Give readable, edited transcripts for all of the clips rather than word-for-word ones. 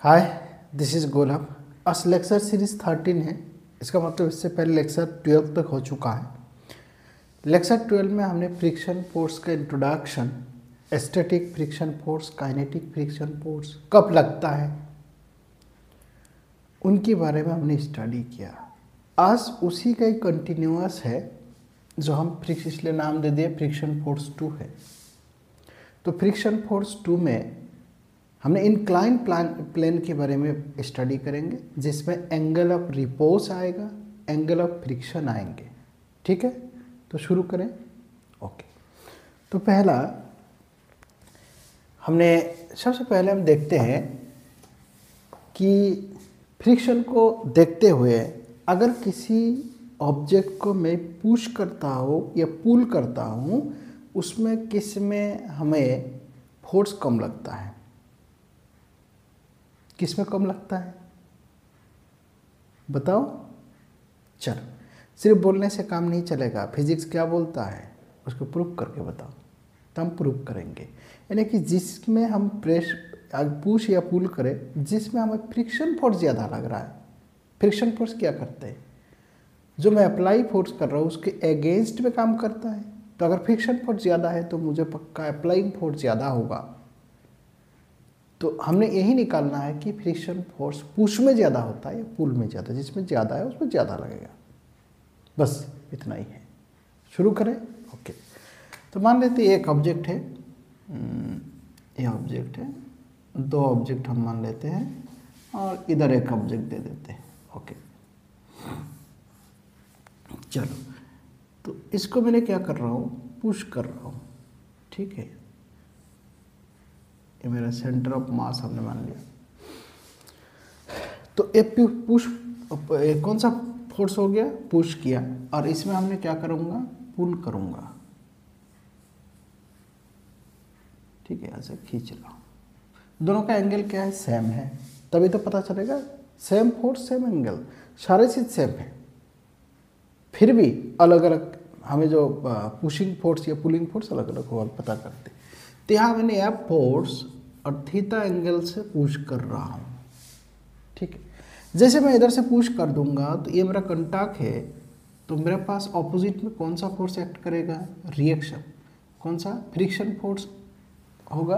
Hi, this is गोलम। आज lecture series 13 है। इसका मतलब इससे पहले लेक्चर 12 तक हो चुका है। लेक्चर 12 में हमने फ्रिक्शन फोर्स का introduction, static friction force, kinetic friction force कब लगता है, उनके बारे में हमने स्टडी किया। आज उसी का एक कंटिन्यूअस है जो हम इसलिए नाम दे दिए फ्रिक्शन फोर्स 2 है। तो फ्रिक्शन फोर्स 2 में हमने इंक्लाइन प्लेन के बारे में स्टडी करेंगे, जिसमें एंगल ऑफ रिपोज आएगा, एंगल ऑफ फ्रिक्शन आएंगे। ठीक है, तो शुरू करें। ओके, तो सबसे पहले हम देखते हैं कि फ्रिक्शन को देखते हुए अगर किसी ऑब्जेक्ट को मैं पुश करता हूँ या पुल करता हूँ, उसमें किस में हमें फोर्स कम लगता है, किस में कम लगता है बताओ। चलो, सिर्फ बोलने से काम नहीं चलेगा। फिजिक्स क्या बोलता है उसको प्रूव करके बताओ, तो हम प्रूव करेंगे। यानी कि जिसमें हम पुश या पुल करें, जिसमें हमें फ्रिक्शन फोर्स ज़्यादा लग रहा है। फ्रिक्शन फोर्स क्या करते हैं, जो मैं अप्लाई फोर्स कर रहा हूँ उसके अगेंस्ट में काम करता है। तो अगर फ्रिक्शन फोर्स ज़्यादा है तो मुझे पक्का अप्लाइंग फोर्स ज़्यादा होगा। तो हमने यही निकालना है कि फ्रिक्शन फोर्स पुश में ज़्यादा होता है या पुल में ज़्यादा। जिसमें ज़्यादा है उसमें ज़्यादा लगेगा, बस इतना ही है। शुरू करें। ओके, तो मान लेते हैं एक ऑब्जेक्ट है, ये ऑब्जेक्ट है, दो ऑब्जेक्ट हम मान लेते हैं और इधर एक ऑब्जेक्ट दे देते हैं। ओके, चलो, तो इसको मैंने क्या कर रहा हूँ, पुश कर रहा हूँ। ठीक है, ये मेरा सेंटर ऑफ मास हमने मान लिया। तो ये पुश कौन सा फोर्स हो गया, पुश किया, और इसमें हमने क्या करूँगा, पुल करूँगा। ठीक है, ऐसे खींच रहा हूँ। दोनों का एंगल क्या है, सेम है, तभी तो पता चलेगा। सेम फोर्स सेम एंगल, सारे चीज़ सेम है, फिर भी अलग अलग हमें जो पुशिंग फोर्स या पुलिंग फोर्स अलग अलग होगा पता करते। तो यहाँ मैंने एफ फोर्स और थीटा एंगल से पुश कर रहा हूँ। ठीक है, जैसे मैं इधर से पुश कर दूंगा तो ये मेरा कंटाक्ट है, तो मेरे पास ऑपोजिट में कौन सा फोर्स एक्ट करेगा, रिएक्शन। कौन सा, फ्रिक्शन फोर्स होगा।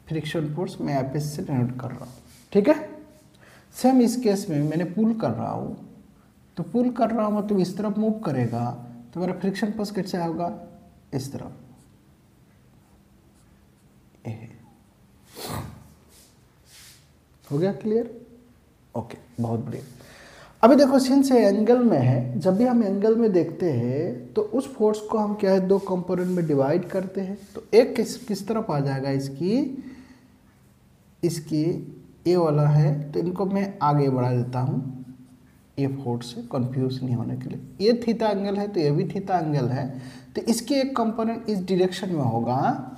फ्रिक्शन फोर्स मैं एफ से डिनोट कर रहा हूँ। ठीक है, सेम इस केस में मैंने पुल कर रहा हूँ, तो पुल कर रहा हूँ मतलब इस तरफ मूव करेगा, तो मेरा फ्रिक्शन फोर्स कैसे होगा, इस तरफ। हो गया क्लियर। ओके, बहुत बढ़िया। अभी देखो, सिंस ये एंगल में है, जब भी हम एंगल में देखते हैं तो उस फोर्स को हम क्या है, दो कंपोनेंट में डिवाइड करते हैं। तो एक किस तरफ आ जाएगा, इसकी ये वाला है, तो इनको मैं आगे बढ़ा देता हूँ ये फोर्स से, कंफ्यूज नहीं होने के लिए। ये थीटा एंगल है तो ये भी थीटा एंगल है, तो इसके एक कंपोनेंट इस डायरेक्शन में होगा।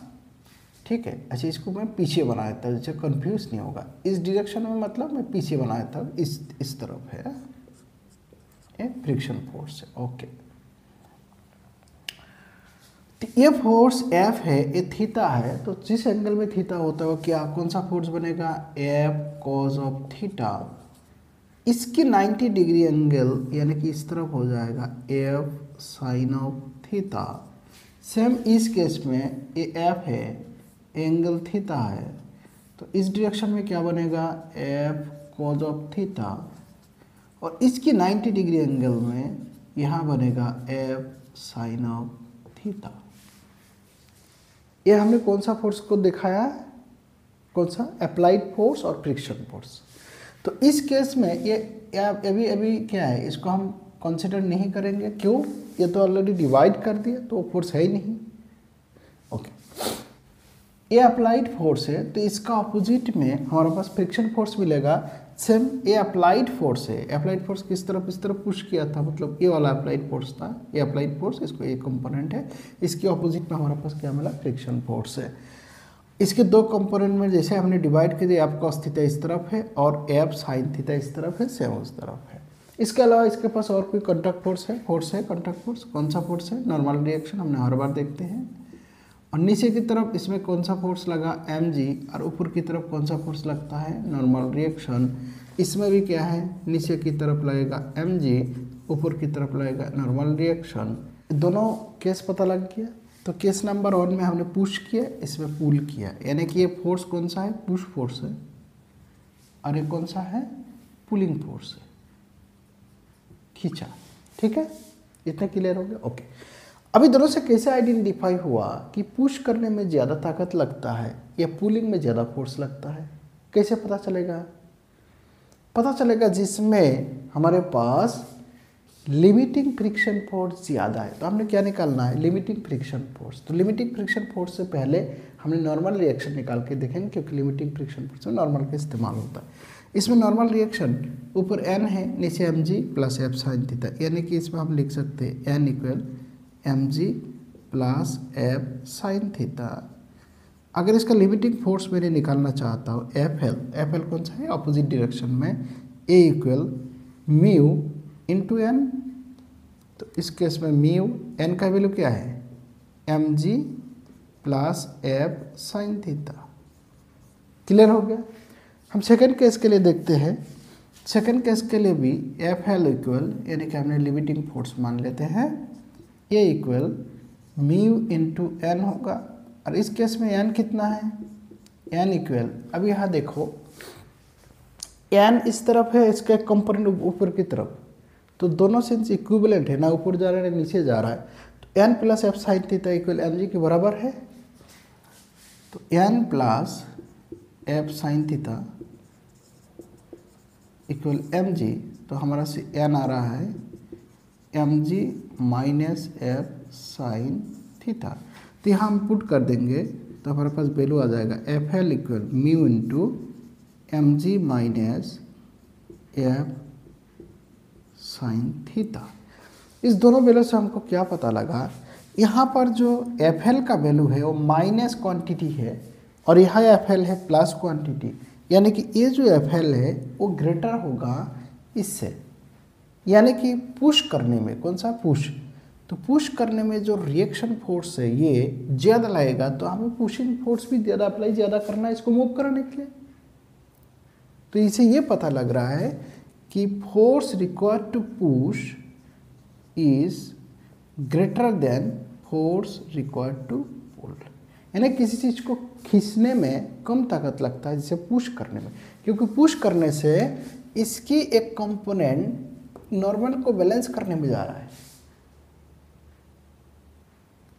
ठीक है, अच्छा, इसको मैं पीछे बना देता हूँ, जैसे कंफ्यूज नहीं होगा। इस डायरेक्शन में मतलब मैं पीछे बना देता हूँ, इस तरफ है ये फ्रिक्शन फोर्स है। ओके, तो ये फोर्स एफ है, ये थीटा है, तो जिस एंगल में थीटा होता है वो क्या, कौन सा फोर्स बनेगा, एफ कॉस ऑफ थीटा। इसकी 90 डिग्री एंगल यानी कि इस तरफ हो जाएगा F sine of theta. Same इस केस में ये एफ है, एंगल थीटा है, तो इस डायरेक्शन में क्या बनेगा, एफ कॉस ऑफ थीटा, और इसकी 90 डिग्री एंगल में यहाँ बनेगा एफ साइन ऑफ थीटा। ये हमने कौन सा फोर्स को दिखाया, कौन सा, अप्लाइड फोर्स और फ्रिक्शन फोर्स। तो इस केस में ये अभी क्या है, इसको हम कंसिडर नहीं करेंगे। क्यों, ये तो ऑलरेडी डिवाइड कर दिया, तो फोर्स है ही नहीं। ओके, ये अप्लाइड फोर्स है, तो इसका ऑपोजिट में हमारे पास फ्रिक्शन फोर्स मिलेगा। सेम ये अप्लाइड फोर्स है, अप्लाइड फोर्स किस तरफ, इस तरफ पुश किया था, मतलब ये वाला अप्लाइड फोर्स था, ये अप्लाइड फोर्स, इसको एक कंपोनेंट है। इसके ऑपोजिट में हमारे पास क्या मिला, फ्रिक्शन फोर्स है। इसके दो कंपोनेंट में जैसे हमने डिवाइड कर दिया, एफ कॉस थीटा इस तरफ है और एफ साइन थीटा इस तरफ है, सेम उस तरफ है। इसके अलावा इसके पास और कोई कंटैक्ट फोर्स है, कंटैक्ट फोर्स। कौन सा फोर्स है, नॉर्मल रिएक्शन, हमने हर बार देखते हैं। और नीचे की तरफ इसमें कौन सा फोर्स लगा mg, और ऊपर की तरफ कौन सा फोर्स लगता है नॉर्मल रिएक्शन। इसमें भी क्या है, नीचे की तरफ लगेगा mg, ऊपर की तरफ लगेगा नॉर्मल रिएक्शन। दोनों केस पता लग गया। तो केस नंबर 1 में हमने पुश किया, इसमें पुल किया, यानी कि ये फोर्स कौन सा है, पुश फोर्स है, और ये कौन सा है, पुलिंग फोर्स है, खींचा। ठीक है, इतना क्लियर हो गया। ओके, अभी दोनों से कैसे आइडेंटिफाई हुआ कि पुश करने में ज़्यादा ताकत लगता है या पुलिंग में ज़्यादा फोर्स लगता है, कैसे पता चलेगा? पता चलेगा जिसमें हमारे पास लिमिटिंग फ्रिक्शन फोर्स ज़्यादा है। तो हमने क्या निकालना है, लिमिटिंग फ्रिक्शन फोर्स। तो लिमिटिंग फ्रिक्शन फोर्स से पहले हमने नॉर्मल रिएक्शन निकाल के देखेंगे, क्योंकि लिमिटिंग फ्रिक्शन फोर्स में नॉर्मल का इस्तेमाल होता है। इसमें नॉर्मल रिएक्शन ऊपर n है, नीचे mg plus F sine theta, यानी कि इसमें हम लिख सकते हैं n equal mg plus F sine theta. अगर इसका लिमिटिंग फोर्स मैंने निकालना चाहता हूँ एफ एल कौन सा है, अपोजिट डायरेक्शन में, ए इक्वल म्यू इंटू एन। तो इस केस में म्यू एन का वैल्यू क्या है, mg plus F sine theta. Clear हो गया। हम सेकंड केस के लिए देखते हैं। सेकंड केस के लिए भी एफ एल इक्वल, यानी कि हमने लिमिटिंग फोर्स मान लेते हैं, ए इक्वल म्यू इंटू एन होगा। और इस केस में एन कितना है, एन इक्वल, अब यहाँ देखो एन इस तरफ है, इसका कंपोनेंट ऊपर की तरफ, तो दोनों सेंस इक्विवेलेंट है, ना ऊपर जा रहा है ना नीचे जा रहा है। तो N plus F sine theta equal M G के बराबर है। तो N plus F sine theta equal M G, तो हमारा से एन आ रहा है M G minus F sine theta. तो यहाँ हम पुट कर देंगे तो हमारे पास वैल्यू आ जाएगा F L equal mu into M G minus F sine theta. इस दोनों वैल्यू से हमको क्या पता लगा, यहाँ पर जो एफ एल का वैल्यू है वो माइनस क्वांटिटी है और यहाँ एफ एल है प्लस क्वांटिटी, यानी कि ये जो एफ एल है वो ग्रेटर होगा इससे, यानी कि पुश करने में, कौन सा पुश, तो पुश करने में जो रिएक्शन फोर्स है ये ज़्यादा लगेगा, तो हमें पुशिंग फोर्स भी ज़्यादा अप्लाई ज़्यादा करना है इसको मूव कराने के लिए। तो इसे ये पता लग रहा है कि force required to push is greater than force required to pull, यानी किसी चीज़ को खींचने में कम ताकत लगता है जिसे पुश करने में, क्योंकि पुश करने से इसकी एक कंपोनेंट नॉर्मल को बैलेंस करने में जा रहा है,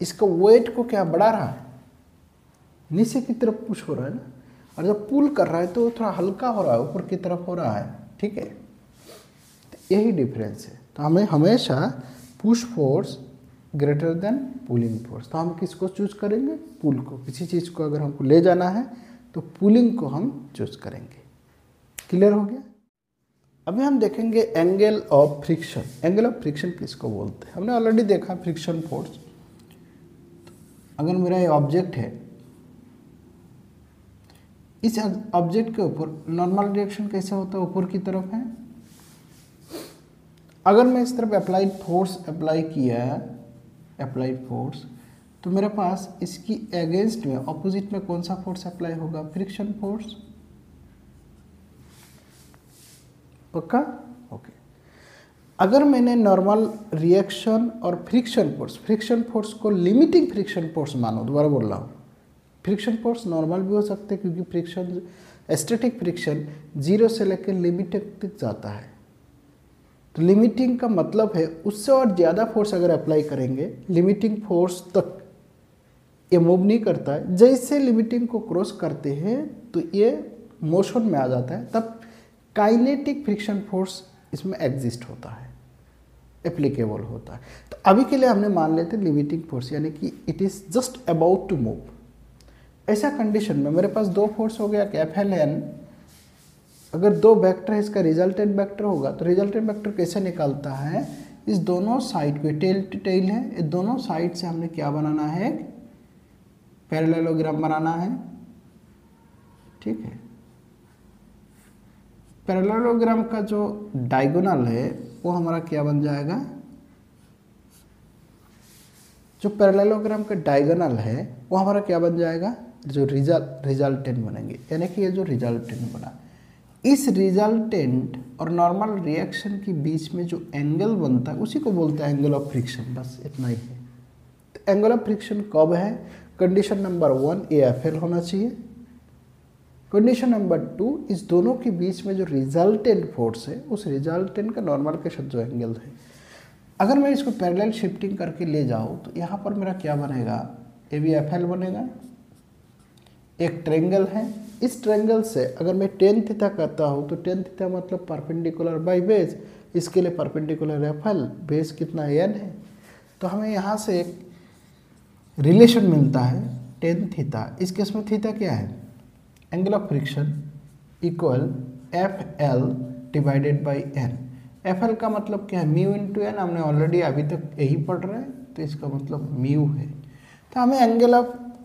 इसका वेट को क्या बढ़ा रहा है, नीचे की तरफ पुश हो रहा है ना, और जब पुल कर रहा है तो थोड़ा हल्का हो रहा है, ऊपर की तरफ हो रहा है। ठीक है, तो यही डिफरेंस है। तो हमें हमेशा push force greater than pulling force, तो हम किसको चूज करेंगे, पुल को। किसी चीज़ को अगर हमको ले जाना है तो पुलिंग को हम चूज करेंगे। क्लियर हो गया। अभी हम देखेंगे angle of friction. Angle of friction किसको बोलते हैं, हमने ऑलरेडी देखा फ्रिक्शन फोर्स। अगर मेरा ये ऑब्जेक्ट है, इस ऑब्जेक्ट के ऊपर नॉर्मल रिएक्शन कैसे होता है, ऊपर की तरफ है। अगर मैं इस तरफ अप्लाइड फोर्स अप्लाई किया, अप्लाइड फोर्स, तो मेरे पास इसकी अगेंस्ट में, ऑपोजिट में कौन सा फोर्स अप्लाई होगा, फ्रिक्शन फोर्स। पक्का, ओके। अगर मैंने नॉर्मल रिएक्शन और फ्रिक्शन फोर्स को लिमिटिंग फ्रिक्शन फोर्स मानो, दोबारा बोल रहा हूँ, फ्रिक्शन फोर्स नॉर्मल भी हो सकते हैं क्योंकि फ्रिक्शन, स्टैटिक फ्रिक्शन 0 से लेकर लिमिट तक जाता है। तो लिमिटिंग का मतलब है उससे और ज़्यादा फोर्स अगर अप्लाई करेंगे, लिमिटिंग फोर्स तक ये मूव नहीं करता है। जैसे लिमिटिंग को क्रॉस करते हैं तो ये मोशन में आ जाता है, तब काइनेटिक फ्रिक्शन फोर्स इसमें एग्जिस्ट होता है, एप्लीकेबल होता है। तो अभी के लिए हमने मान लेते हैं लिमिटिंग फोर्स, यानी कि it is just about to move. ऐसा कंडीशन में मेरे पास दो फोर्स हो गया, एफ एल एन। अगर दो वेक्टर है, इसका रिजल्टेंट वेक्टर होगा, तो रिजल्टेंट वेक्टर कैसे निकालता है, इस दोनों साइड पे टेल टू टेल है, इस दोनों साइड से हमने क्या बनाना है, पैरेललोग्राम बनाना है। ठीक है, पैरेललोग्राम का जो डायगोनल है वो हमारा क्या बन जाएगा, जो पैरेललोग्राम का डायगोनल है वो हमारा क्या बन जाएगा, जो रिजल्टेंट बनेंगे, यानी कि ये जो रिजल्टेंट बना, इस रिजल्टेंट और नॉर्मल रिएक्शन के बीच में जो एंगल बनता है उसी को बोलते हैं एंगल ऑफ फ्रिक्शन। बस इतना ही है। तो एंगल ऑफ फ्रिक्शन कब है, कंडीशन नंबर 1 AFL होना चाहिए, कंडीशन नंबर 2 इस दोनों के बीच में जो रिजल्टेंट फोर्स है उस रिजल्टेंट का नॉर्मल के साथ जो एंगल है। अगर मैं इसको पैरेलल शिफ्टिंग करके ले जाऊँ तो यहाँ पर मेरा क्या बनेगा, ABFL बनेगा। एक ट्रेंगल है, इस ट्रेंगल से अगर मैं टेन थीटा कहता हूँ तो टेन थीटा मतलब परपेंडिकुलर बाय बेस, इसके लिए परपेंडिकुलर FL, बेस कितना n है, तो हमें यहाँ से एक रिलेशन मिलता है टेन थीटा। इस केस में थीटा क्या है, angle of friction equal FL divided by n। FL का मतलब क्या है, म्यू इंटू n, हमने ऑलरेडी अभी तक यही पढ़ रहे हैं, तो इसका मतलब म्यू है। तो हमें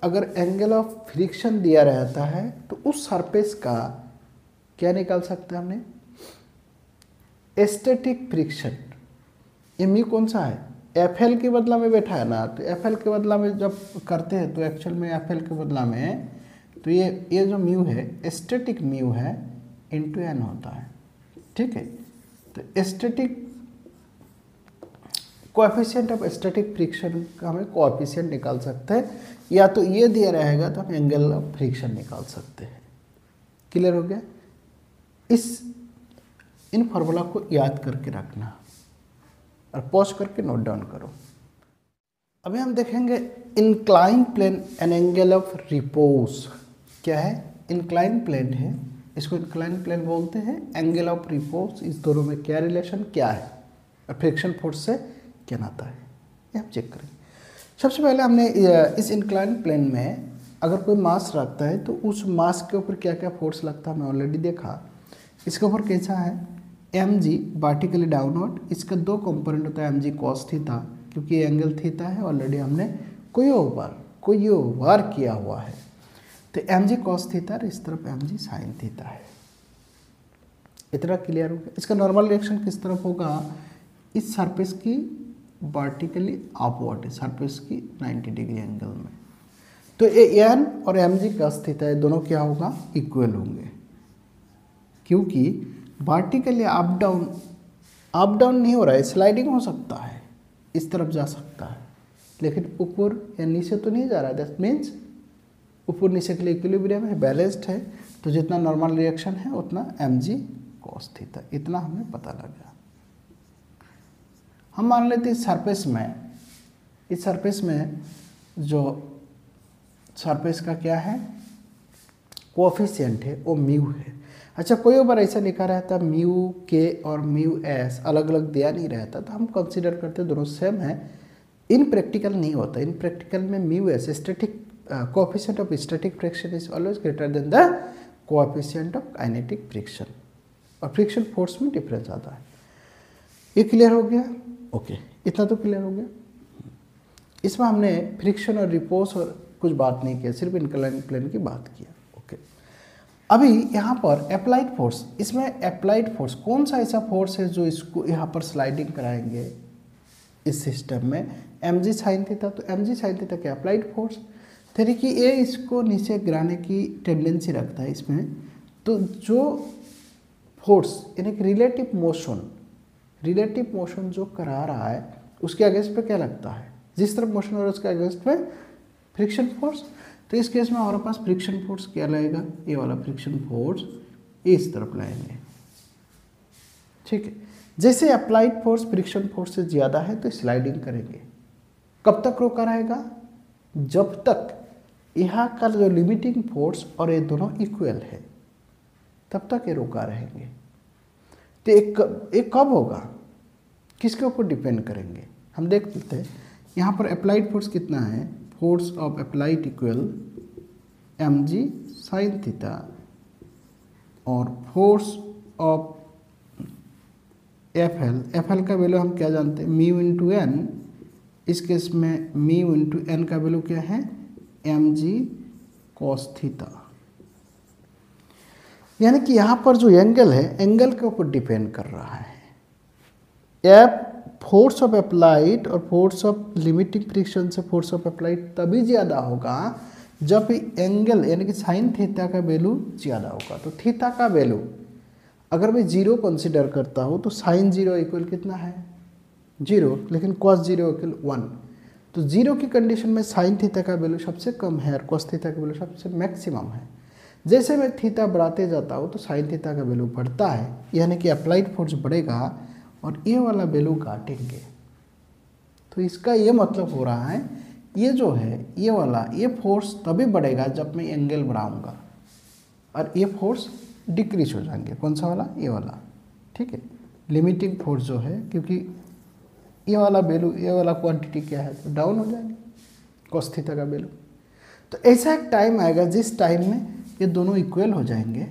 अगर एंगल ऑफ फ्रिक्शन दिया रहता है तो उस सरफेस का क्या निकाल सकते हैं हमने, स्टैटिक फ्रिक्शन। ये म्यू कौन सा है, FL के बदला में बैठा है ना, तो FL के बदला में जब करते हैं तो एक्चुअल में FL के बदला में तो ये जो म्यू है स्टैटिक म्यू है इंटू n होता है, ठीक है। तो static coefficient of static friction का हमें कोएफिशिएंट निकाल सकते हैं, या तो ये दिया रहेगा तो हम एंगल ऑफ फ्रिक्शन निकाल सकते हैं। क्लियर हो गया। इन फार्मूला को याद करके रखना और पॉज करके नोट डाउन करो। अभी हम देखेंगे incline plane and angle of repose. क्या है, इंक्लाइन प्लेन है, इसको इंक्लाइन प्लेन बोलते हैं। एंगल ऑफ रिपोज, इस दोनों में क्या रिलेशन क्या है और फ्रिक्शन फोर्स से क्या नाता है, ये हम चेक करेंगे। सबसे पहले हमने इस इंक्लाइन प्लेन में अगर कोई मास रखता है तो उस मास के ऊपर क्या क्या फोर्स लगता है हमने ऑलरेडी देखा। इसके ऊपर कैसा है, mg वर्टिकली डाउनवर्ड, इसका दो कंपोनेंट होता है mg cos थीटा, क्योंकि ये एंगल थीटा है, ऑलरेडी हमने कोई बार किया हुआ है। तो mg cos थीटा और इस तरफ mg sin थीटा है। इतना क्लियर हो गया। इसका नॉर्मल रिएक्शन किस तरफ होगा, इस सरफेस की वर्टिकली अपवर्ड है, सरफेस की 90 डिग्री एंगल में। तो ये n और mg cos थीटा ये दोनों क्या होगा, इक्वल होंगे, क्योंकि वर्टिकली अप डाउन नहीं हो रहा है, स्लाइडिंग हो सकता है, इस तरफ जा सकता है, लेकिन ऊपर या नीचे तो नहीं जा रहा है। दैट मीन्स ऊपर नीचे के लिए इक्विलिब्रियम है, बैलेंस्ड है, तो जितना नॉर्मल रिएक्शन है उतना mg cos थीटा। इतना हमें पता लगा। हम मान लेते हैं इस सरफेस में जो सरफेस का क्या है कोएफिशिएंट है वो म्यू है। अच्छा, कोई बार ऐसा लिखा रहता है म्यू के और म्यू एस अलग अलग दिया नहीं रहता, तो हम कंसीडर करते दोनों सेम है। इन प्रैक्टिकल नहीं होता, इन प्रैक्टिकल में mu S static coefficient of static friction is always greater than the coefficient of kinetic friction, और फ्रिक्शन फोर्स में डिफरेंस आता है। ये क्लियर हो गया, ओके, इतना तो क्लियर हो गया। इसमें हमने फ्रिक्शन और रिपोज और कुछ बात नहीं किया, सिर्फ इंक्लाइन प्लेन की बात किया, ओके। अभी यहाँ पर अप्लाइड फोर्स, इसमें अप्लाइड फोर्स कौन सा ऐसा फोर्स है जो इसको यहाँ पर स्लाइडिंग कराएंगे इस सिस्टम में, mg sin थीटा। तो mg sin थीटा क्या अप्लाइड फोर्स, यानी कि ये इसको नीचे गिराने की टेंडेंसी रखता है इसमें। तो जो फोर्स यानी कि रिलेटिव मोशन जो करा रहा है उसके अगेंस्ट पे क्या लगता है, जिस तरफ मोशन हो रहा है उसके अगेंस्ट पे फ्रिक्शन फोर्स। तो इस केस में हमारे पास फ्रिक्शन फोर्स क्या लगेगा, ये वाला फ्रिक्शन फोर्स इस तरफ लाएंगे, ठीक है। जैसे अप्लाइड फोर्स फ्रिक्शन फोर्स से ज़्यादा है तो स्लाइडिंग करेंगे। कब तक रोका रहेगा, जब तक यहाँ का जो लिमिटिंग फोर्स और ये दोनों इक्वल है तब तक ये रोका रहेंगे। तो एक कब होगा, किसके ऊपर डिपेंड करेंगे, हम देख लेते हैं। यहाँ पर अप्लाइड फोर्स कितना है, force of applied equal mg sin theta, और फोर्स ऑफ FL का वैल्यू हम क्या जानते हैं, म्यू इंटू एन। इस केस में म्यू इंटू एन का वैल्यू क्या है, mg cos थीटा। यानी कि यहाँ पर जो एंगल है एंगल के ऊपर डिपेंड कर रहा है। फोर्स ऑफ अप्लाइड और फोर्स ऑफ लिमिटिंग फ्रिक्शन से फोर्स ऑफ अप्लाइड तभी ज़्यादा होगा जब एंगल यानी कि साइन थीटा का वैल्यू ज़्यादा होगा। तो थीटा का वैल्यू अगर मैं 0 कंसिडर करता हूँ तो साइन 0 इक्वल कितना है 0, लेकिन कॉस 0 इक्वल 1। तो 0 की कंडीशन में साइन थीटा का वैल्यू सबसे कम है और कॉस थीटा का वैल्यू सबसे मैक्सिमम है। जैसे मैं थीटा बढ़ाते जाता हूँ तो साइन थीटा का वैल्यू बढ़ता है, यानी कि अप्लाइड फोर्स बढ़ेगा और ये वाला वैल्यू काटेंगे। तो इसका ये मतलब हो रहा है ये जो है ये वाला ये फोर्स तभी बढ़ेगा जब मैं एंगल बढ़ाऊंगा और ये फोर्स डिक्रीज हो जाएंगे। कौन सा वाला ये वाला, ठीक है। लिमिटिंग फोर्स जो है क्योंकि ये वाला वैल्यू ये वाला क्वांटिटी क्या है तो डाउन हो जाएंगे कॉस थीटा का वैल्यू। तो ऐसा एक टाइम आएगा जिस टाइम में ये दोनों इक्वल हो जाएंगे।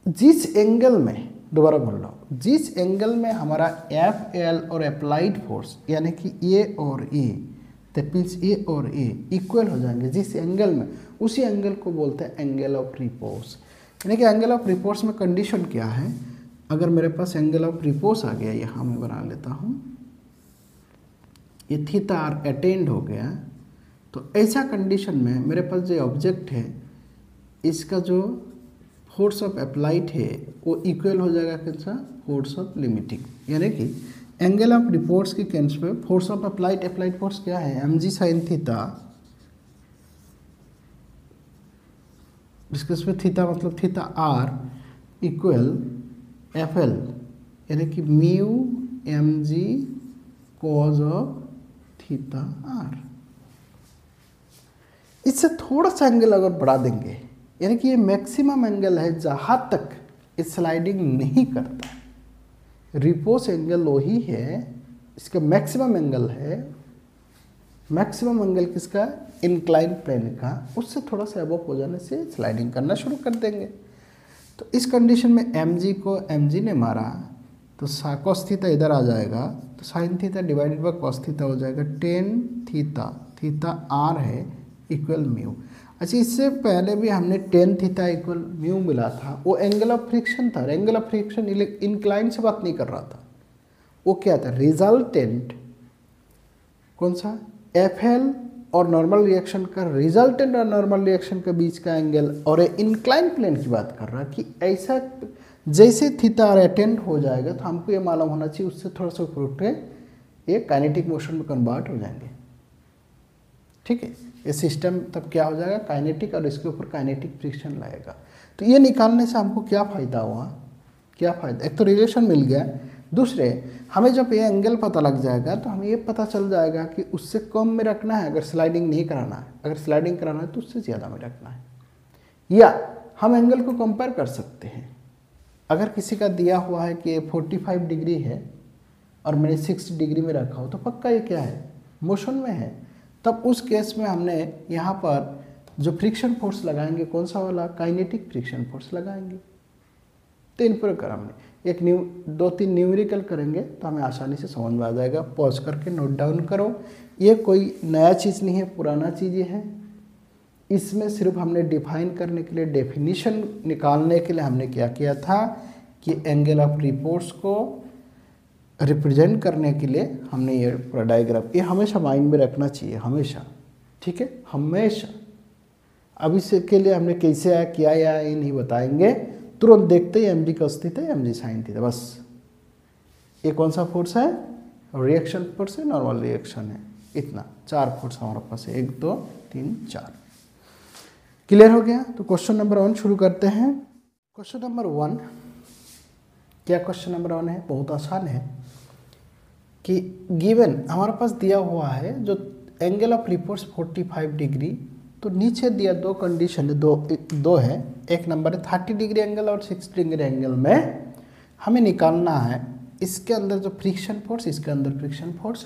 जिस एंगल में, दोबारा बोल रहा हूँ, जिस एंगल में हमारा एफ एल और अप्लाइड फोर्स यानी कि ए और ए, दैट मीन्स ए और ए इक्वल हो जाएंगे, जिस एंगल में, उसी एंगल को बोलते हैं एंगल ऑफ रिपोर्स। यानी कि एंगल ऑफ रिपोर्स में कंडीशन क्या है, अगर मेरे पास एंगल ऑफ रिपोर्स आ गया, यहाँ मैं बना लेता हूँ, ये थीटा आर अटेंड हो गया, तो ऐसा कंडीशन में मेरे पास जो ऑब्जेक्ट है इसका जो फोर्स ऑफ अप्लाइड है वो इक्वल हो जाएगा कैसा, फोर्स ऑफ लिमिटिंग। यानी कि एंगल ऑफ रिपोर्ट्स की केस में फोर्स ऑफ अप्लाइड फोर्स क्या है, एम जी साइन थीटा, जिसके उसमें थीटा मतलब theta R equal F L, यानी कि mu M G cos of theta R. इससे थोड़ा सा एंगल अगर बढ़ा देंगे, यानी कि ये मैक्सिमम एंगल है जहाँ तक स्लाइडिंग नहीं करता। रिपोर्स एंगल वही है, इसका मैक्सिमम एंगल है। मैक्सिमम एंगल किसका, इंक्लाइन प्लेन का, उससे थोड़ा सा अबव हो जाने से स्लाइडिंग करना शुरू कर देंगे। तो इस कंडीशन में mg को mg ने मारा तो cos थीटा इधर आ जाएगा, तो sine theta divided by cos theta हो जाएगा टेन थीटा, थीटा r है इक्वल म्यू। अच्छा, इससे पहले भी हमने टेन थीटा इक्वल म्यू मिला था, वो एंगल ऑफ फ्रिक्शन था। एंगल ऑफ फ्रिक्शन इंक्लाइन से बात नहीं कर रहा था, वो क्या था, रिजल्टेंट। कौन सा, एफ एल और नॉर्मल रिएक्शन का, रिजल्टेंट और नॉर्मल रिएक्शन के बीच का एंगल, और इंक्लाइन प्लेन की बात कर रहा कि ऐसा जैसे थीटा अटेंड हो जाएगा तो हमको ये मालूम होना चाहिए उससे थोड़ा सा ऊपर उठ के ये काइनेटिक मोशन में कन्वर्ट हो जाएंगे। ठीक है, ये सिस्टम तब क्या हो जाएगा, काइनेटिक, और इसके ऊपर काइनेटिक फ्रिक्शन लगेगा। तो ये निकालने से हमको क्या फ़ायदा हुआ, क्या फ़ायदा, एक तो रिलेशन मिल गया, दूसरे हमें जब ये एंगल पता लग जाएगा तो हमें ये पता चल जाएगा कि उससे कम में रखना है अगर स्लाइडिंग नहीं कराना है, अगर स्लाइडिंग कराना है तो उससे ज़्यादा में रखना है। या हम एंगल को कंपेयर कर सकते हैं, अगर किसी का दिया हुआ है कि 45 डिग्री है और मैंने 60 डिग्री में रखा हो तो पक्का ये क्या है, मोशन में है। तब उस केस में हमने यहाँ पर जो फ्रिक्शन फोर्स लगाएंगे कौन सा वाला, काइनेटिक फ्रिक्शन फोर्स लगाएंगे। तो इन प्रकार हमने एक 2-3 न्यूमेरिकल करेंगे तो हमें आसानी से समझ में आ जाएगा। पॉज करके नोट डाउन करो, ये कोई नया चीज़ नहीं है, पुराना चीज़ें हैं। इसमें सिर्फ हमने डिफाइन करने के लिए, डेफिनेशन निकालने के लिए हमने क्या किया था कि एंगल ऑफ रिपोर्ट्स को रिप्रेजेंट करने के लिए हमने ये पूरा डायग्राम, ये हमेशा माइंड में रखना चाहिए, हमेशा, ठीक है, हमेशा। अब इसके लिए हमने कैसे आया किया या ये नहीं बताएंगे, तुरंत देखते ही एम जी cos theta, M G sine theta, बस। ये कौन सा फोर्स है, रिएक्शन फोर्स है, नॉर्मल रिएक्शन है, इतना 4 फोर्स हमारे पास है, 1 2 3 4। क्लियर हो गया। तो क्वेश्चन नंबर 1 शुरू करते हैं। क्वेश्चन नंबर 1, क्या क्वेश्चन नंबर 1 है, बहुत आसान है कि गिवन हमारे पास दिया हुआ है जो एंगल ऑफ रिपोर्ट्स 45 डिग्री, तो नीचे दिया 2 कंडीशन है, दो है, एक नंबर है 30 डिग्री एंगल और 60 डिग्री एंगल में हमें निकालना है इसके अंदर जो फ्रिक्शन फोर्स, इसके अंदर फ्रिक्शन फोर्स,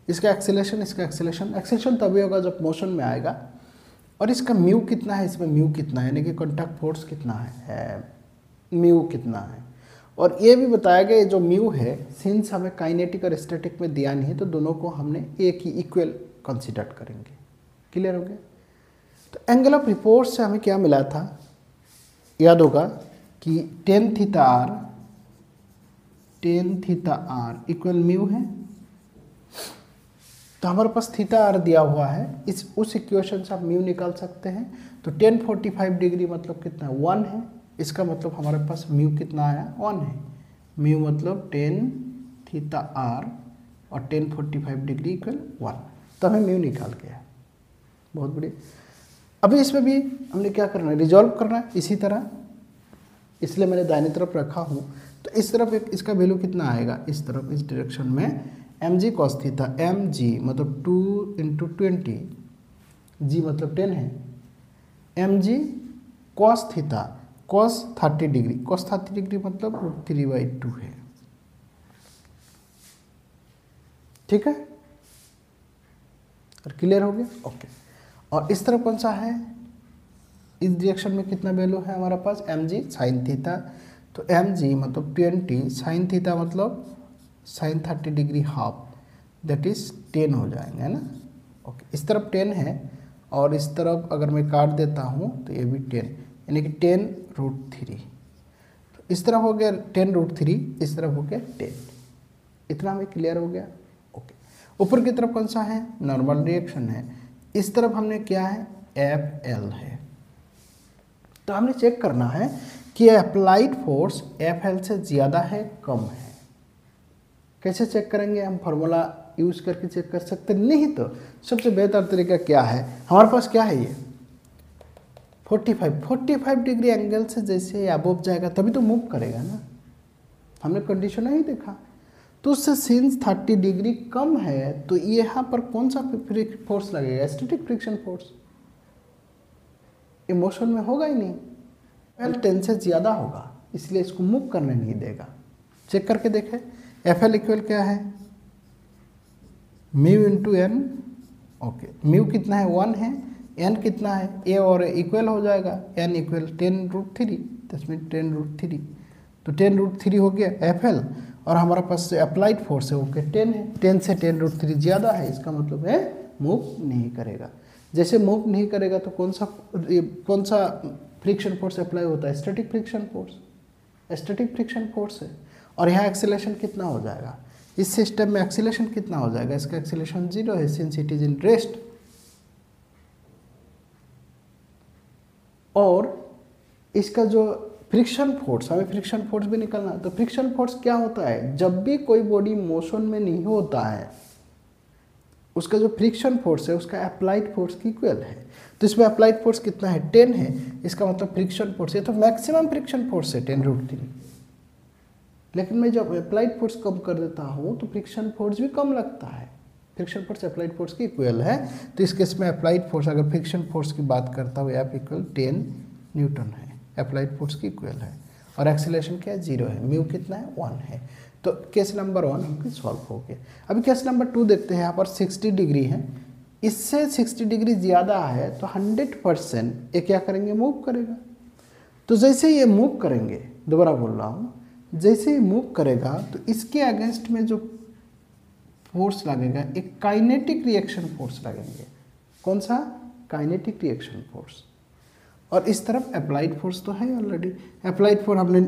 इसका एक्सेलेरेशन, इसका एक्सेलेरेशन। एक्सेलेरेशन तभी होगा जब मोशन में आएगा, और इसका म्यू कितना है, इसमें म्यू कितना है, यानी कि कॉन्टैक्ट फोर्स कितना है, म्यू कितना है। और ये भी बताया गया जो म्यू है, सिंस हमें काइनेटिक और स्टैटिक में दिया नहीं है तो दोनों को हमने एक ही इक्वल कंसिडर करेंगे। क्लियर हो गया। तो एंगल ऑफ रिपोर्ट से हमें क्या मिला था, याद होगा कि tan theta R tan theta R equal mu है। तो हमारे पास थीटा आर दिया हुआ है, उस इक्वेशन से आप म्यू निकाल सकते हैं। तो 1045 डिग्री मतलब कितना है 1 है, इसका मतलब हमारे पास म्यू कितना आया 1 है। म्यू मतलब 10 थीटा आर और 1045 डिग्री इक्वल 1, तो हमें म्यू निकाल के है। बहुत बढ़िया। अभी इसमें भी हमने क्या करना है, रिजॉल्व करना है इसी तरह, इसलिए मैंने दाहिनी तरफ रखा हूँ। तो इस तरफ इसका वैल्यू कितना आएगा, इस तरफ इस डायरेक्शन में एम जी कॉस थीटा, एम जी मतलब 2 इंटू 20, जी मतलब 10 है, एम जी cos theta, cos 30 degree, cos 30 degree मतलब 3/2 है। ठीक है, और क्लियर हो गया, ओके। और इस तरफ कौन सा है, इस डायरेक्शन में कितना वैल्यू है हमारे पास, एम जी साइन थीटा। तो एम जी मतलब 20, साइन थीटा मतलब sine 30 degree half, that is 10 हो जाएंगे, है ना। ओके, इस तरफ 10 है और इस तरफ अगर मैं काट देता हूँ तो ये भी 10, यानी कि 10√3। तो इस तरफ हो गया 10√3, इस तरफ हो गया 10। इतना हमें क्लियर हो गया, ओके। ऊपर की तरफ कौन सा है, नॉर्मल रिएक्शन है। इस तरफ हमने क्या है, एफ एल है। तो हमने चेक करना है कि अप्लाइड फोर्स एफ एल से ज़्यादा है कम है। कैसे चेक करेंगे, हम फार्मूला यूज़ करके चेक कर सकते, नहीं तो सबसे बेहतर तरीका क्या है, हमारे पास क्या है ये 45 डिग्री एंगल से जैसे अबव जाएगा तभी तो मूव करेगा ना, हमने कंडीशन नहीं देखा। तो उससे सिंस 30 डिग्री कम है तो यहाँ पर कौन सा फोर्स लगेगा, स्टैटिक फ्रिक्शन फोर्स, इमोशन में होगा ही नहीं, एल 10 से ज़्यादा होगा, इसलिए इसको मूव करने नहीं देगा। चेक करके देखें, एफ एल इक्वल क्या है, mu into N, okay, mu कितना है 1 है, एन कितना है, ए और इक्वल हो जाएगा, एन इक्वल 10√3, 10√3, तो 10√3 हो गया एफ एल, और हमारा पास अप्लाइड फोर्स है ओके 10 है, 10 से 10√3 ज़्यादा है, इसका मतलब है मूव नहीं करेगा। जैसे मूव नहीं करेगा तो कौन सा फ्रिक्शन फोर्स अप्लाई होता है, static friction force, static friction force है। और यहाँ एक्सीलरेशन कितना हो जाएगा, इस सिस्टम में एक्सीलरेशन कितना हो जाएगा, इसका एक्सीलरेशन 0 है since it is in rest. और इसका जो फ्रिक्शन फोर्स, हमें फ्रिक्शन फोर्स भी निकालना है। तो फ्रिक्शन फोर्स क्या होता है, जब भी कोई बॉडी मोशन में नहीं होता है उसका जो फ्रिक्शन फोर्स है उसका अप्लाइड फोर्स की इक्वल है। तो इसमें अप्लाइड फोर्स कितना है 10 है, इसका मतलब फ्रिक्शन फोर्स है तो मैक्सिमम फ्रिक्शन फोर्स है 10√3। लेकिन मैं जब अप्लाइड फोर्स कम कर देता हूँ तो फ्रिक्शन फोर्स भी कम लगता है, फ्रिक्शन फोर्स अप्लाइड फोर्स की इक्वल है। तो इस केस में अप्लाइड फोर्स, अगर फ्रिक्शन फोर्स की बात करता हूँ एफ इक्वल 10 न्यूटन है, अप्लाइड फोर्स की इक्वल है। और एक्सीलरेशन क्या है 0 है, म्यू कितना है 1 है। तो केस नंबर 1 हमको सॉल्व हो गया। अभी केस नंबर 2 देखते हैं, यहाँ पर 60 डिग्री है, इससे 60 डिग्री ज़्यादा है तो 100% ये क्या करेंगे, मूव करेगा। तो जैसे ये मूव करेंगे, दोबारा बोल रहा हूँ, जैसे ही मूव करेगा तो इसके अगेंस्ट में जो फोर्स लगेगा एक काइनेटिक रिएक्शन फोर्स लगेंगे। कौन सा, काइनेटिक रिएक्शन फोर्स। और इस तरफ अप्लाइड फोर्स तो है ऑलरेडी, अप्लाइड फोर्स हमने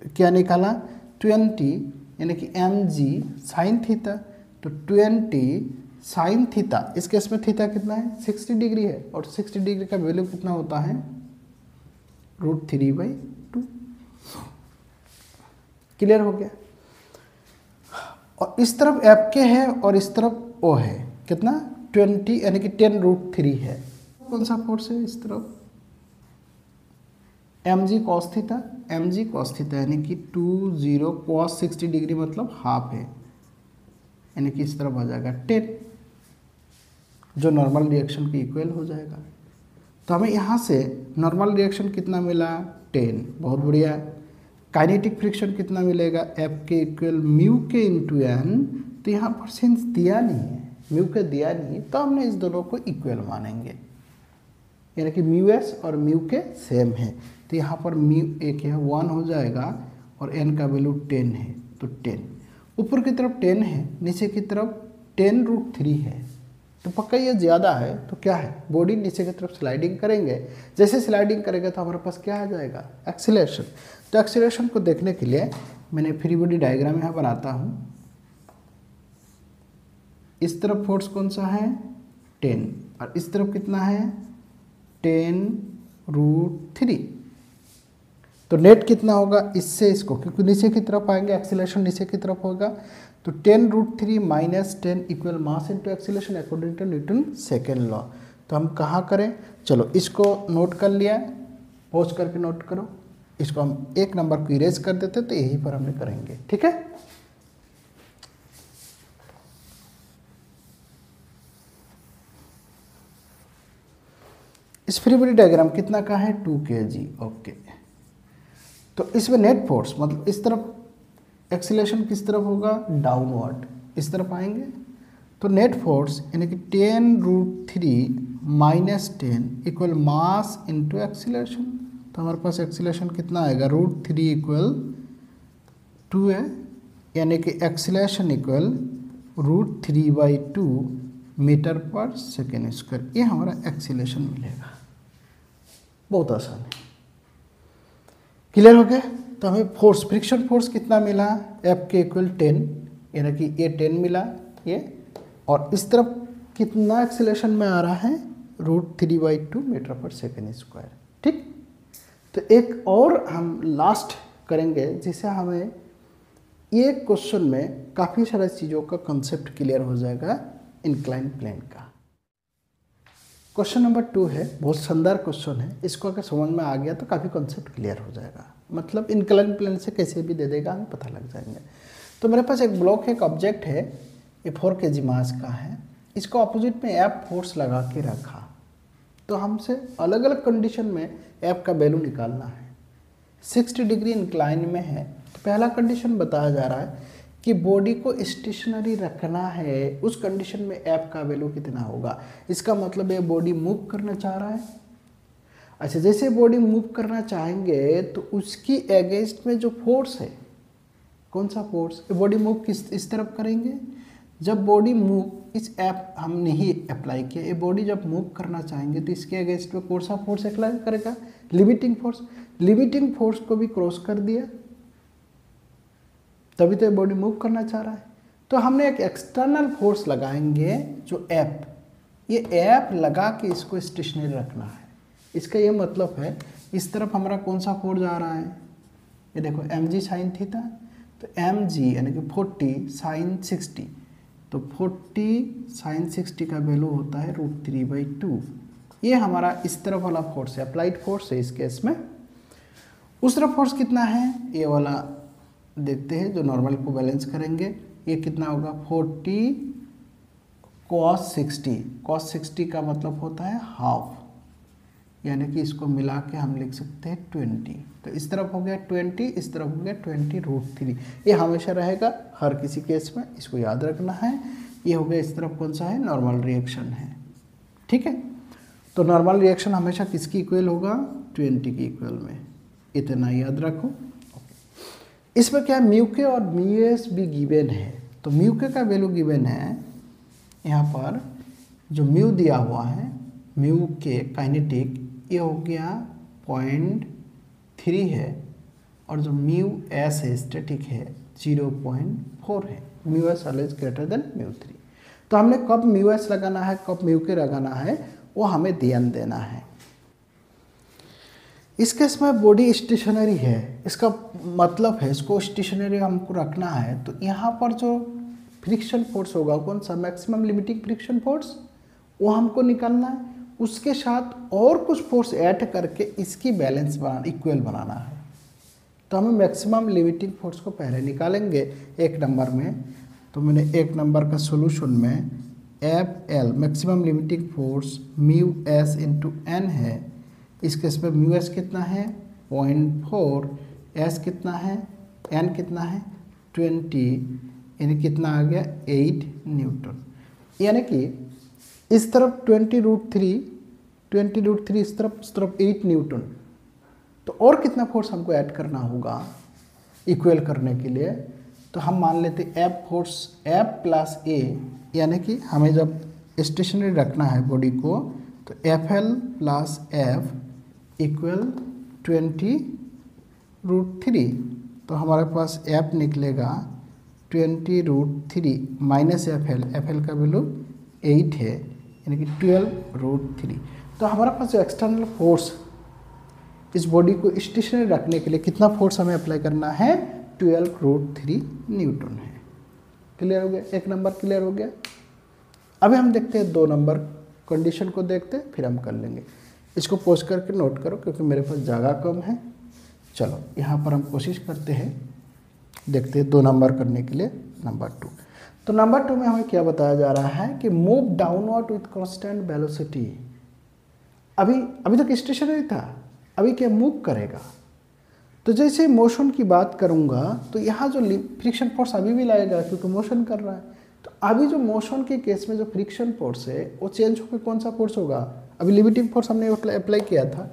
क्या निकाला 20, यानी कि एम जी साइन थीटा। तो 20 साइन थीटा, इस केस में थीटा कितना है 60 डिग्री है, और 60 डिग्री का वैल्यू कितना होता है √3/2। क्लियर हो गया। और इस तरफ एफ के है और इस तरफ ओ है, कितना 20 यानी कि 10√3 है। कौन सा फोर्स है इस तरफ, एम जी cos theta, M G cos theta यानी कि 20 कॉस 60 डिग्री मतलब हाफ है, यानी कि इस तरफ आ जाएगा 10, जो नॉर्मल रिएक्शन की इक्वल हो जाएगा। तो हमें यहाँ से नॉर्मल रिएक्शन कितना मिला 10, बहुत बढ़िया। काइनेटिक फ्रिक्शन कितना मिलेगा, एफ के इक्वल म्यू के इंटू एन। तो यहाँ पर सिंस दिया नहीं है, म्यू के दिया नहीं, तो हमने इस दोनों को इक्वल मानेंगे, यानी कि म्यू एस और म्यू के सेम है। तो यहाँ पर म्यू एक है 1 हो जाएगा और एन का वैल्यू 10 है, तो 10 ऊपर की तरफ 10 है, नीचे की तरफ 10√3 है, तो पक्का ये ज़्यादा है। तो क्या है, बॉडी नीचे की तरफ स्लाइडिंग करेंगे, जैसे स्लाइडिंग करेंगे तो हमारे पास क्या आ जाएगा एक्सीलरेशन। तो एक्सीलरेशन को देखने के लिए मैंने फ्री बॉडी डायग्राम यहाँ बनाता हूँ। इस तरफ फोर्स कौन सा है 10 और इस तरफ कितना है 10√3। तो नेट कितना होगा इससे इसको, क्योंकि नीचे की तरफ आएंगे एक्सीलरेशन नीचे की तरफ होगा, तो 10√3 minus 10 equal mass into acceleration according to Newton second law. तो हम कहाँ करें, चलो इसको नोट कर लिया, पॉज करके नोट करो, इसको हम एक नंबर को इरेज कर देते तो यही पर हमने करेंगे, ठीक है। इस फ्री बॉडी डायग्राम कितना का है 2 kg, ओके। तो इसमें नेट फोर्स मतलब इस तरफ एक्सीलरेशन किस तरफ होगा डाउनवर्ड, इस तरफ आएंगे, तो नेट फोर्स यानी कि 10√3 minus 10 equal mass into acceleration. तो हमारे पास एक्सीलरेशन कितना आएगा √3 इक्वल 2 है, यानी कि एक्सीलरेशन इक्वल √3/2 मीटर पर सेकेंड स्क्वायर, ये हमारा एक्सीलरेशन मिलेगा। बहुत आसान है, क्लियर हो गया। तो हमें फोर्स फ्रिक्शन फोर्स कितना मिला F के इक्वल 10, यानी कि ये 10 मिला ये, और इस तरफ कितना एक्सीलरेशन में आ रहा है √3/2 मीटर पर सेकेंड स्क्वायर, ठीक। तो एक और हम लास्ट करेंगे जिससे हमें ये क्वेश्चन में काफ़ी सारी चीज़ों का कंसेप्ट क्लियर हो जाएगा इंक्लाइन प्लेन का। क्वेश्चन नंबर 2 है, बहुत शानदार क्वेश्चन है, इसको अगर समझ में आ गया तो काफ़ी कंसेप्ट क्लियर हो जाएगा, मतलब इंक्लाइन प्लेन से कैसे भी दे देगा हमें पता लग जाएंगे। तो मेरे पास एक ब्लॉक है, एक ऑब्जेक्ट है, ये 4 kg मास का है, इसको अपोजिट में F फोर्स लगा के रखा, तो हमसे अलग अलग कंडीशन में F का वैल्यू निकालना है। 60 डिग्री इंक्लाइन में है, तो पहला कंडीशन बताया जा रहा है कि बॉडी को स्टेशनरी रखना है, उस कंडीशन में F का वैल्यू कितना होगा। इसका मतलब ये बॉडी मूव करना चाह रहा है। अच्छा, जैसे बॉडी मूव करना चाहेंगे तो उसकी अगेंस्ट में जो फोर्स है, कौन सा फोर्स, बॉडी मूव किस इस तरफ करेंगे। जब बॉडी मूव, इस ऐप हमने ही अप्लाई किया, ये बॉडी जब मूव करना चाहेंगे तो इसके अगेंस्ट में कौन सा फोर्स अप्लाई करेगा, लिमिटिंग फोर्स। लिमिटिंग फोर्स को भी क्रॉस कर दिया, तभी तो ये बॉडी मूव करना चाह रहा है। तो हमने एक एक्सटर्नल फोर्स लगाएंगे जो ऐप, ये ऐप लगा के इसको स्टेशनरी रखना है। इसका ये मतलब है इस तरफ हमारा कौन सा फोर्स आ रहा है, ये देखो mg साइन थीटा, तो mg यानी कि 40 साइन 60, तो 40 साइन 60 का वैल्यू होता है √3/2। ये हमारा इस तरफ वाला फोर्स है, अप्लाइड फोर्स है इस केस में। उस तरफ फोर्स कितना है, ये वाला देखते हैं जो नॉर्मल को बैलेंस करेंगे, ये कितना होगा 40 cos 60, cos 60 का मतलब होता है हाफ, यानी कि इसको मिला के हम लिख सकते हैं 20। तो इस तरफ हो गया 20, इस तरफ हो गया 20√3। ये हमेशा रहेगा हर किसी केस में, इसको याद रखना है। ये हो गया इस तरफ कौन सा है, नॉर्मल रिएक्शन है, ठीक है। तो नॉर्मल रिएक्शन हमेशा किसकी इक्वल होगा, 20 की इक्वल में, इतना याद रखो। इसमें क्या म्यू के और म्यू एस भी गिवन है, तो म्यू के का वैल्यू गिवन है यहाँ पर, जो म्यू दिया हुआ है म्यू के काइनेटिक, ये हो गया 0.3 है, और जो म्यू एस है स्टैटिक है 0.4 है। Mu S always greater than mu 3। तो हमने कब म्यू एस लगाना है, कब म्यू के लगाना है, वो हमें ध्यान देना है। इस केस में बॉडी स्टेशनरी है, इसका मतलब है इसको स्टेशनरी हमको रखना है, तो यहाँ पर जो फ्रिक्शन फोर्स होगा कौन सा, मैक्सिमम लिमिटिंग फ्रिक्शन फोर्स, वो हमको निकालना है। उसके साथ और कुछ फोर्स ऐड करके इसकी बैलेंस बनाना, इक्वल बनाना है। तो हमें मैक्सिमम लिमिटिंग फोर्स को पहले निकालेंगे एक नंबर में। तो मैंने एक नंबर का सोल्यूशन में FL maximum limiting force mu S into N है। इस केस में म्यू एस कितना है 0.4, एस कितना है, एन कितना है 20, यानी कितना आ गया 8 न्यूटन। यानी कि इस तरफ 20√3 इस तरफ 8 न्यूटन। तो और कितना फोर्स हमको ऐड करना होगा इक्वल करने के लिए, तो हम मान लेते F force F plus A, यानी कि हमें जब स्टेशनरी रखना है बॉडी को, तो FL प्लस F इक्वल 20√3, तो हमारे पास एफ निकलेगा 20√3 माइनस एफ एल का वैल्यू 8 है, यानी कि 12√3। तो हमारे पास जो एक्सटर्नल फोर्स इस बॉडी को स्टेशनरी रखने के लिए कितना फोर्स हमें अप्लाई करना है, 12√3 न्यूटन है। क्लियर हो गया, एक नंबर क्लियर हो गया। अभी हम देखते हैं 2 नंबर कंडीशन को देखते हैं, फिर हम कर लेंगे। इसको पोज करके नोट करो क्योंकि मेरे पास जगह कम है। चलो यहाँ पर हम कोशिश करते हैं, देखते हैं 2 नंबर करने के लिए। नंबर 2, तो नंबर 2 में हमें क्या बताया जा रहा है कि move downward with constant velocity. अभी तक स्टेशनरी था, अभी क्या मूव करेगा। तो जैसे मोशन की बात करूंगा तो यहाँ जो फ्रिक्शन फोर्स अभी भी लगेगा क्योंकि मोशन कर रहा है। तो अभी जो मोशन के केस में जो फ्रिक्शन फोर्स है वो चेंज होकर कौन सा फोर्स होगा, अभी लिमिटिंग फोर्स हमने अप्लाई किया था,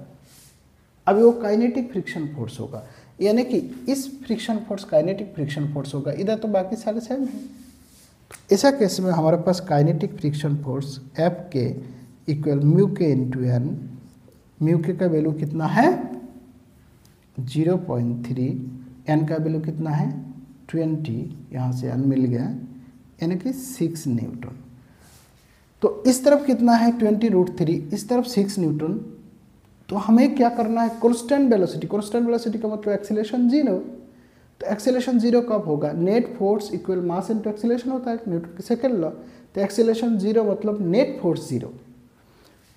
अभी वो काइनेटिक फ्रिक्शन फोर्स होगा। यानी कि इस friction force kinetic friction force होगा, इधर तो बाकी सारे सेम है। तो ऐसा केस में हमारे पास काइनेटिक फ्रिक्शन फोर्स एफ के इक्वल म्यू के इंटू एन। म्यू के का वैल्यू कितना है 0.3, एन का वैल्यू कितना है 20, यहाँ से एन मिल गया, यानी कि 6 न्यूटन। तो इस तरफ कितना है 20√3, इस तरफ 6 न्यूटन। तो हमें क्या करना है, कांस्टेंट वेलोसिटी। कांस्टेंट वेलोसिटी का मतलब एक्सीलरेशन 0। तो एक्सीलरेशन 0 कब होगा, net force equal mass into acceleration होता है, न्यूटन की सेकंड लॉ। तो एक्सीलरेशन 0 मतलब नेट फोर्स 0।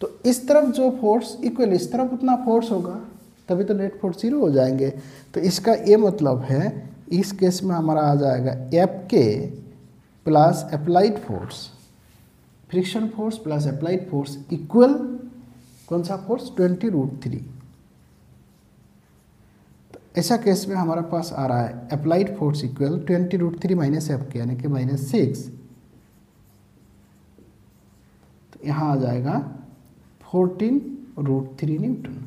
तो इस तरफ जो फोर्स इक्वल इस तरफ उतना फोर्स होगा, तभी तो नेट फोर्स 0 हो जाएंगे। तो इसका ये मतलब है इस केस में हमारा आ जाएगा एफ के plus applied force, friction force plus applied force equal कौन सा फोर्स 20√3। तो ऐसा केस में हमारे पास आ रहा है applied force equal 20√3 minus F के, यानी कि -6। तो यहाँ आ जाएगा 14√3 न्यूटन।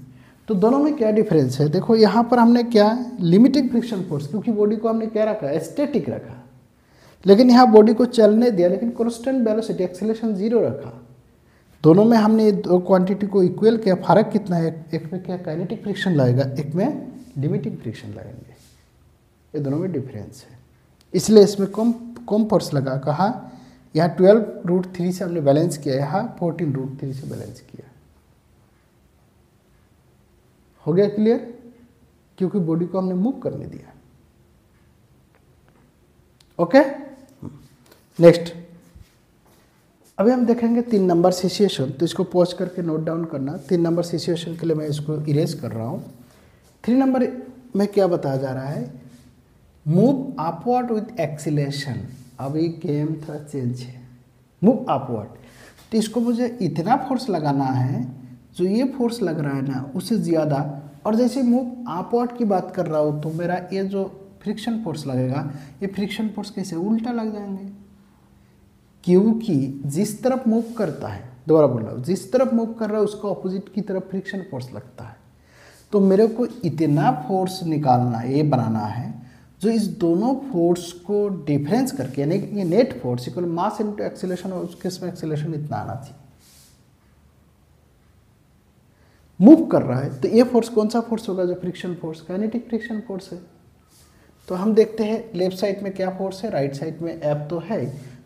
तो दोनों में क्या डिफरेंस है, देखो यहाँ पर हमने क्या लिमिटिंग फ्रिक्शन फोर्स, क्योंकि बॉडी को हमने क्या रखा, स्टैटिक रखा, लेकिन यहाँ बॉडी को चलने दिया, लेकिन कांस्टेंट वेलोसिटी एक्सीलरेशन 0 रखा। दोनों में हमने 2 क्वांटिटी को इक्वल किया। फर्क कितना है, एक में क्या काइनेटिक फ्रिक्शन लगेगा, एक में लिमिटिंग फ्रिक्शन लगेंगे। ये दोनों में डिफरेंस है, इसलिए इसमें कम फोर्स लगा। कहा यहाँ 12√3 से हमने बैलेंस किया, यहाँ 14√3 से बैलेंस किया। हो गया क्लियर, क्योंकि बॉडी को हमने मूव करने दिया। ओके, नेक्स्ट अभी हम देखेंगे 3 नंबर सिचुएशन। तो इसको पॉज करके नोट डाउन करना। 3 नंबर सिचुएशन के लिए मैं इसको इरेज कर रहा हूँ। 3 नंबर में क्या बताया जा रहा है, मूव अपवर्ड विथ एक्सीलरेशन। अभी गेम थोड़ा चेंज है, मूव अपवर्ड। तो इसको मुझे इतना फोर्स लगाना है, जो ये फोर्स लग रहा है ना उससे ज़्यादा। और जैसे मूव अपवर्ड की बात कर रहा हूँ तो मेरा ये जो फ्रिक्शन फोर्स लगेगा, ये फ्रिक्शन फोर्स कैसे उल्टा लग जाएंगे, क्योंकि जिस तरफ मूव करता है, दोबारा बोल रहा हूँ, जिस तरफ मूव कर रहा है उसका ऑपोजिट की तरफ फ्रिक्शन फोर्स लगता है। तो मेरे को इतना फोर्स निकालना, ये बनाना है जो इस दोनों फोर्स को डिफरेंस करके, यानी कि net force equal mass into acceleration, और उसके इसमें एक्सीलरेशन इतना आना चाहिए। मूव कर रहा है तो ये फोर्स कौन सा फोर्स होगा, जो friction force, kinetic friction force है। तो हम देखते हैं लेफ्ट साइड में क्या फोर्स है, राइट साइड में एफ तो है।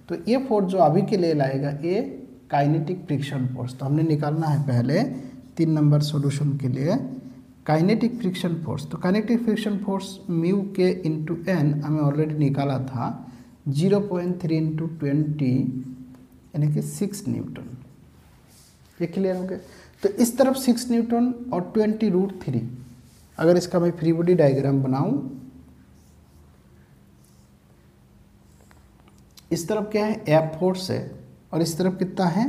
तो ये फोर्स जो अभी के लिए लाएगा ये काइनेटिक फ्रिक्शन फोर्स। तो हमने निकालना है पहले 3 नंबर सॉल्यूशन के लिए काइनेटिक फ्रिक्शन फोर्स। तो काइनेटिक फ्रिक्शन फोर्स म्यू के इंटू एन हमें ऑलरेडी निकाला था 0.3 इंटू 20, यानी कि 6 न्यूटन। ये क्लियर हो गया। तो इस तरफ 6 न्यूटन और 20√3। अगर इसका मैं फ्री बॉडी डायग्राम बनाऊं, इस तरफ क्या है, एफ फोर्स है, और इस तरफ कितना है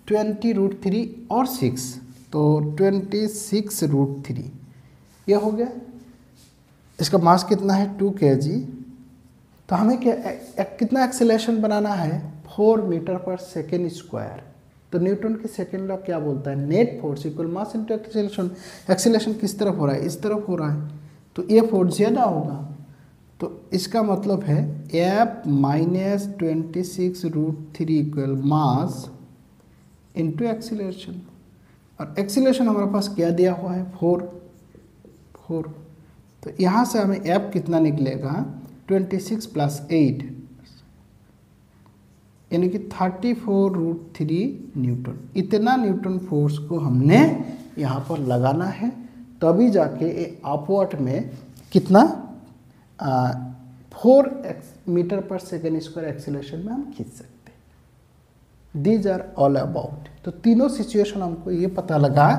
20√3 और 6, तो 26√3। ये हो गया। इसका मास कितना है 2 kg। तो हमें क्या कितना एक्सेलरेशन बनाना है 4 मीटर पर सेकेंड स्क्वायर। तो न्यूटन की सेकेंड लॉ क्या बोलता है, net force equal mass into acceleration. Acceleration किस तरफ हो रहा है, इस तरफ हो रहा है, तो ये फोर्स ज़्यादा होगा। तो इसका मतलब है F minus 26√3 equal mass into acceleration. और एक्सीलरेशन हमारे पास क्या दिया हुआ है 4। तो यहाँ से हमें F कितना निकलेगा 26 + 8 यानी कि 34√3 न्यूटन। इतना न्यूटन फोर्स को हमने यहाँ पर लगाना है, तभी जाके अपवर्ड में कितना 4 मीटर पर सेकेंड स्क्वायर एक्सीलरेशन में हम खींच सकते हैं। These are all about. तो तीनों सिचुएशन हमको ये पता लगा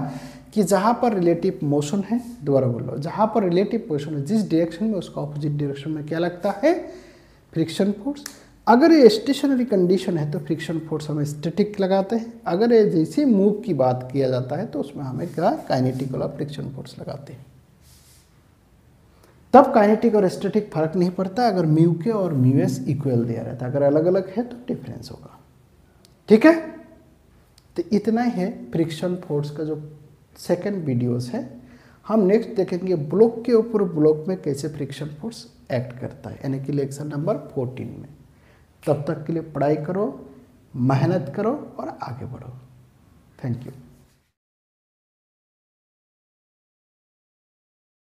कि जहाँ पर रिलेटिव मोशन है, दोबारा बोलो, जहाँ पर रिलेटिव मोशन है जिस डायरेक्शन में उसका ऑपोजिट डायरेक्शन में क्या लगता है, फ्रिक्शन फोर्स। अगर ये स्टेशनरी कंडीशन है तो फ्रिक्शन फोर्स हम स्टैटिक लगाते हैं, अगर ये जैसे मूव की बात किया जाता है तो उसमें हमें क्या काइनेटिक वाला फ्रिक्शन फोर्स लगाते हैं। तब काइनेटिक और स्टैटिक फर्क नहीं पड़ता अगर म्यू के और म्यू एस इक्वल दिया रहता है, अगर अलग अलग है तो डिफरेंस होगा। ठीक है, तो इतना ही है फ्रिक्शन फोर्स का जो सेकेंड वीडियोस है। हम नेक्स्ट देखेंगे ब्लॉक के ऊपर ब्लॉक में कैसे फ्रिक्शन फोर्स एक्ट करता है, यानी कि लेक्चर नंबर 14 में। तब तक के लिए पढ़ाई करो, मेहनत करो और आगे बढ़ो। Thank you.